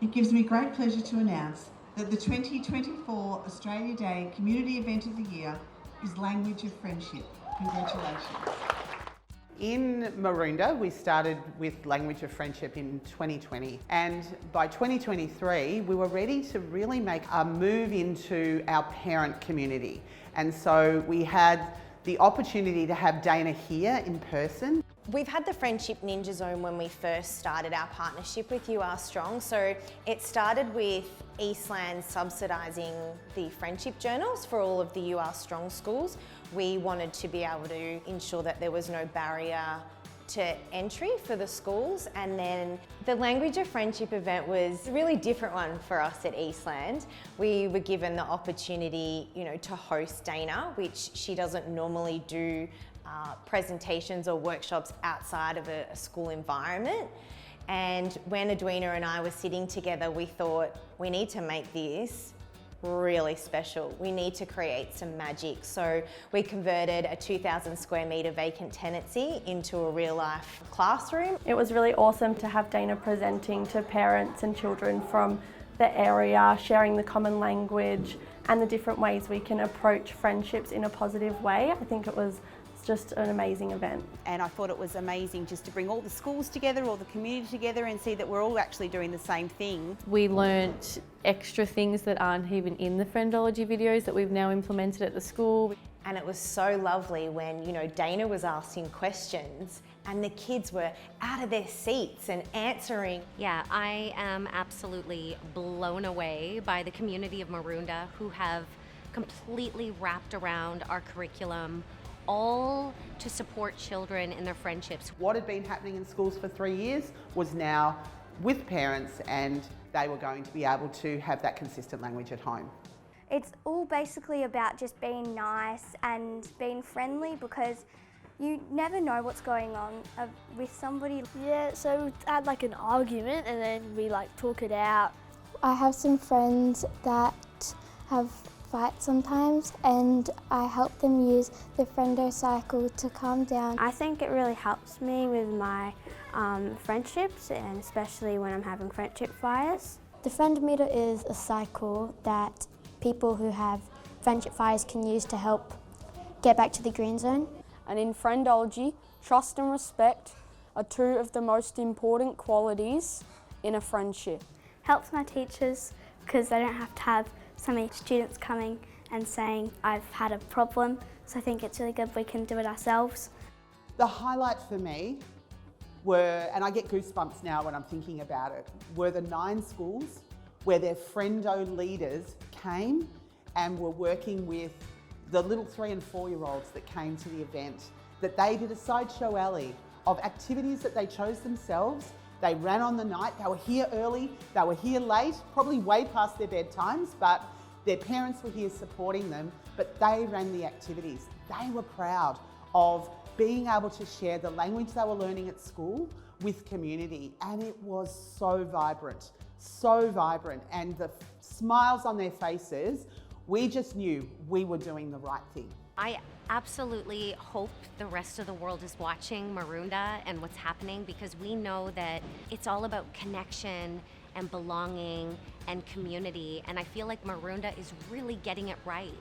It gives me great pleasure to announce that the 2024 Australia Day Community Event of the Year is Language of Friendship. Congratulations. In Maroondah, we started with Language of Friendship in 2020, and by 2023 we were ready to really make a move into our parent community. And so we had the opportunity to have Dana here in person. We've had the Friendship Ninja Zone when we first started our partnership with URSTRONG. So it started with Eastland subsidising the friendship journals for all of the URSTRONG schools. We wanted to be able to ensure that there was no barrier to entry for the schools, and then the Language of Friendship event was a really different one for us at Eastland. We were given the opportunity, to host Dana, which she doesn't normally do presentations or workshops outside of a school environment. And when Edwina and I were sitting together, we thought, we need to make this really special. We need to create some magic. So we converted a 2,000 square metre vacant tenancy into a real life classroom. It was really awesome to have Dana presenting to parents and children from the area, sharing the common language and the different ways we can approach friendships in a positive way. I think it was just an amazing event. And I thought it was amazing just to bring all the schools together, all the community together, and see that we're all actually doing the same thing. We learnt extra things that aren't even in the Friendology videos that we've now implemented at the school. And it was so lovely when, Dana was asking questions and the kids were out of their seats and answering. Yeah, I am absolutely blown away by the community of Maroondah, who have completely wrapped around our curriculum, all to support children in their friendships. What had been happening in schools for 3 years was now with parents, and they were going to be able to have that consistent language at home. It's all basically about just being nice and being friendly, because you never know what's going on with somebody. Yeah, so we had like an argument and then we talk it out. I have some friends that have fight sometimes, and I help them use the Friendo cycle to calm down. I think it really helps me with my friendships, and especially when I'm having friendship fires. The Friend Meter is a cycle that people who have friendship fires can use to help get back to the green zone. And in Friendology, trust and respect are two of the most important qualities in a friendship. Helps my teachers because they don't have to have so many students coming and saying, I've had a problem, so I think it's really good we can do it ourselves. The highlight for me were, and I get goosebumps now when I'm thinking about it, were the 9 schools where their Friendo leaders came and were working with the little 3 and 4-year-olds that came to the event, that they did a sideshow alley of activities that they chose themselves. They ran on the night, they were here early, they were here late, probably way past their bedtimes, but their parents were here supporting them, but they ran the activities. They were proud of being able to share the language they were learning at school with community, and it was so vibrant, and the smiles on their faces, we just knew we were doing the right thing. I absolutely hope the rest of the world is watching Maroondah and what's happening, because we know that it's all about connection and belonging and community, and I feel like Maroondah is really getting it right.